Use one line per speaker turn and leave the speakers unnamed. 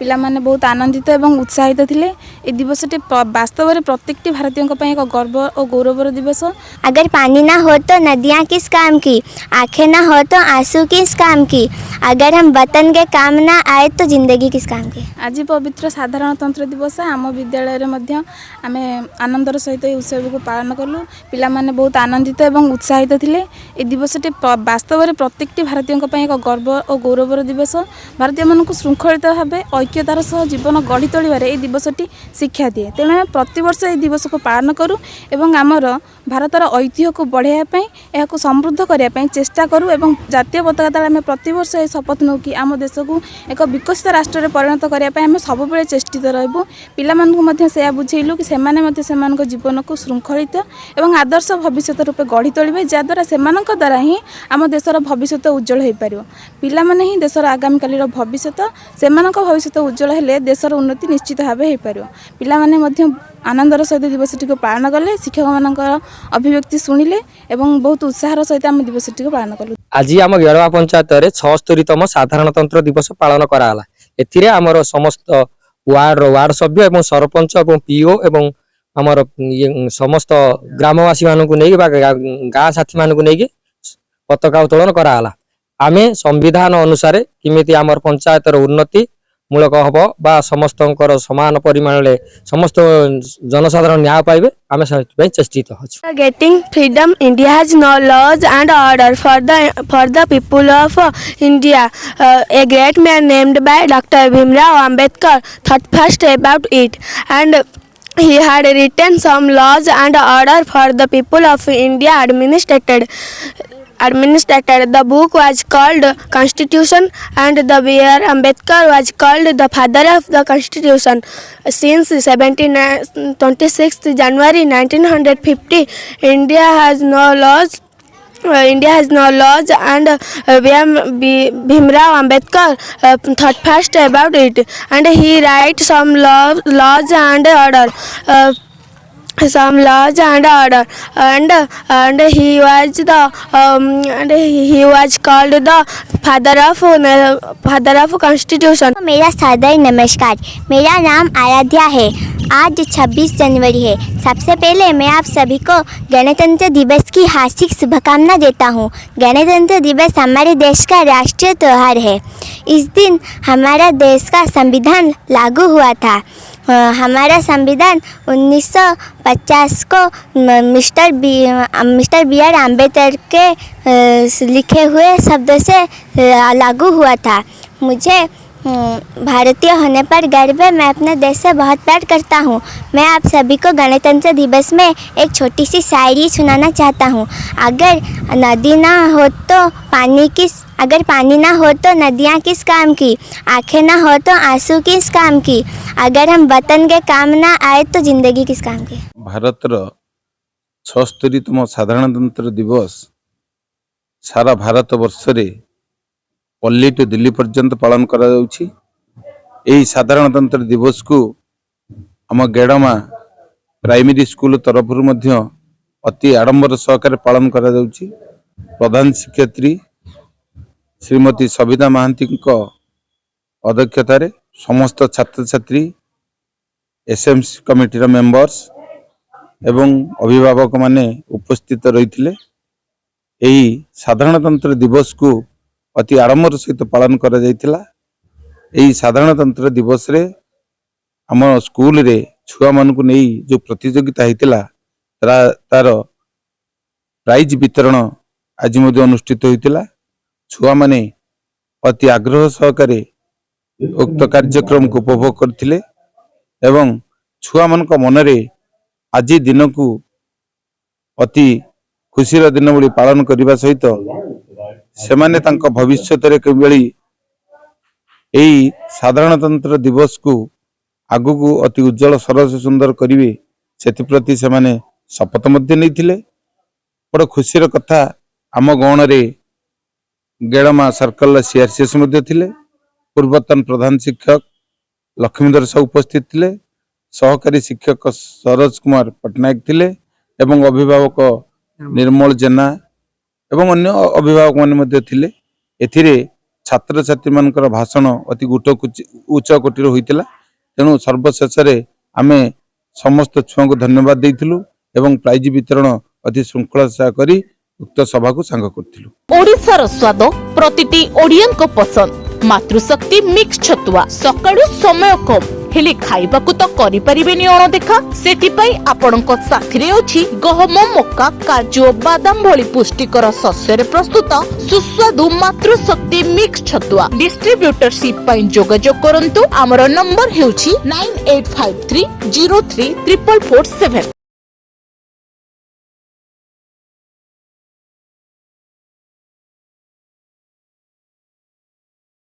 पिला माने बहुत आनंदित एवं उत्साहित थिले। ए दिवसटी वास्तव में प्रत्येक भारतीयों एक गर्व और गौरवर दिवस।
अगर पानी ना हो तो नदियाँ किस काम की, आँखें ना हो तो आंसू किस काम की, अगर हम वतन के काम ना आए तो जिंदगी किस काम की।
आज पवित्र साधारणतंत्र दिवस आम विद्यालय में आम आनंदर सहित उत्सव को पालन कलु। पिला माने बहुत आनंदित एवं उत्साहित थिले। ए दिवसटी वास्तव में प्रत्येक भारतीयों एक गर्व और गौरवर दिवस। भारतीय मानक श्रृंखलित भाव ऐक्यतार सह जीवन गढ़ी तोलिबारे ए दिवसटी शिक्षा दिए। तेणु आम प्रतिवर्ष ए दिवस को पालन करूँ एवं आमर भारतर ऐतिह्य को बढ़ाइबा यह समृद्ध करने चेष्टा करूँ एवं जातीय पताका तले आम प्रतिवर्ष ए शपथ नौ कि आम देश को एक विकसित राष्ट्र में परिणत करने आम सब चेष्टित रहबू। पिलामानकु से बुझेलु कि सेमानक जीवन को श्रृंखलित एवं आदर्श भविष्य रूपे गढ़ी तोलिबे, जद्वारा सेमानक द्वारा ही आम देशर भविष्य उज्जवल हो पार। पिला माने ही देशर आगामी कालीर भविष्य, सेमानक भविष्य उज्जवल हेले देशर उन्नति निश्चित भाव हो पार। पिला माने आनंदर सहित दिवसटी को पालन कले, शिक्षक मान अभिव्यक्ति शुणिले एवं बहुत उत्साहर सहित आम दिवसटी को पालन कलु।
आज आम गेड़वा पंचायत 76तम साधारणतंत्र दिवस पालन कराला। एथिरे आमर समस्त वार्ड सभ्य एवं सरपंच एवं पीओ एवं आमर समस्त ग्रामवासी मानक नहीं गाँ साथी मानक नहीं पताका उत्तोलन कराला। आमे संविधान अनुसार किमिति आमर पंचायतर उन्नति मूलक हम बा समस्त समान परिमाण समस्त जनसाधारण न्याय पाइबे आमे चेष्टित होछु।
Getting freedom, India has no laws and order for the people of India. A great man named by Dr. Bhimrao Ambedkar thought first about it, and he had written some laws and order for the people of India administrated. The book was called Constitution, and the B.R. Ambedkar was called the father of the Constitution. Since 26th January 1950, India has no laws. And Bhimrao Ambedkar thought first about it, and he write some laws and order. And he was called the father of Constitution.
मेरा सादर नमस्कार। मेरा नाम आराध्या है। आज 26 जनवरी है। सबसे पहले मैं आप सभी को गणतंत्र दिवस की हार्दिक शुभकामना देता हूँ। गणतंत्र दिवस हमारे देश का राष्ट्रीय त्यौहार है। इस दिन हमारा देश का संविधान लागू हुआ था। हमारा संविधान 1950 को मिस्टर बी आर अम्बेडकर के लिखे हुए शब्दों से लागू हुआ था। मुझे भारतीय होने पर गर्व है। मैं अपने देश से बहुत प्यार करता हूँ। मैं आप सभी को गणतंत्र दिवस में एक छोटी सी शायरी सुनाना चाहता हूँ। अगर पानी ना हो तो नदियाँ किस काम की, आँखें ना हो तो आंसू किस काम की, अगर हम वतन के काम ना आए तो जिंदगी किस काम की।
भारतर 76तम साधारणतंत्र दिवस सारा भारत वर्ष रे पल्ली टू दिल्ली पर्यंत पालन करा जाउछि। एही साधारणतंत्र दिवस को आम गेड़मा प्राइमरी स्कूल तरफ अति आडंबर सहकारे पालन करा जाउछि। प्रधान शिक्षयित्री श्रीमती सविता महांती अध्यक्षतार समस्त छात्र छात्री एसएमसी कमिटी मेंबर्स एवं अभिभावक माने उपस्थित रही। यही साधारणतंत्र दिवस को अति आडंबर सहित पालन करा जायतिला। यही साधारणतंत्र दिवस रे आम स्कूल रे छुआ मानकु नहीं जो प्रतियोगिता होता तार प्राइज वितरण आज अनुष्ठित होता। छुआ माने अति आग्रह सहकारे उक्त कार्यक्रम को उपभोग करथिले एवं छुआ मान मनरे आज दिन को अति खुशीर दिन भली पालन करने सहित से माने तांका भविष्य यही साधारणतंत्र दिवस को आगु को अति उज्जवल सरस सुंदर करिवे सेति से माने शपथ मध्य नहीं। बड़ खुशीर कथा आम गण रे गेड़मा सर्कल सीआरसीएस थिले। पूर्वतन प्रधान शिक्षक लक्ष्मीधर साहू उपस्थित थिले। सहकारी शिक्षक सरोज कुमार पटनायक थिले एवं अभिभावक निर्मल जेना एवं अन्य अभिभावक माने थिले। एथिरे छात्रछात्री मानकर भाषण अति उच्च कोटीर होइतिला। तेणु सर्वशेष आमे समस्त छुआ को धन्यवाद देइथिलु एवं प्राइज वितरण अति श्रृंखला करी उक्त सभा को सांग करथिलु।
ओडिशार स्वाद प्रतिटी ओडियन को पसंद मातृशक्ति मिक्स छतुआ सकाळु समय कम हेले खाइबाकू तो करि परिबेनी अणदेखा सेथिपाई आपणक साथिरे अछि गहम मक्का काजू बादाम भली पुष्टिकर शस्य रे प्रस्तुत सुस्वादु मातृशक्ति मिक्स छतुआ डिस्ट्रीब्यूटरशिप पई जोगाजोग करंतु। हमर नंबर हेउछि 9853033447।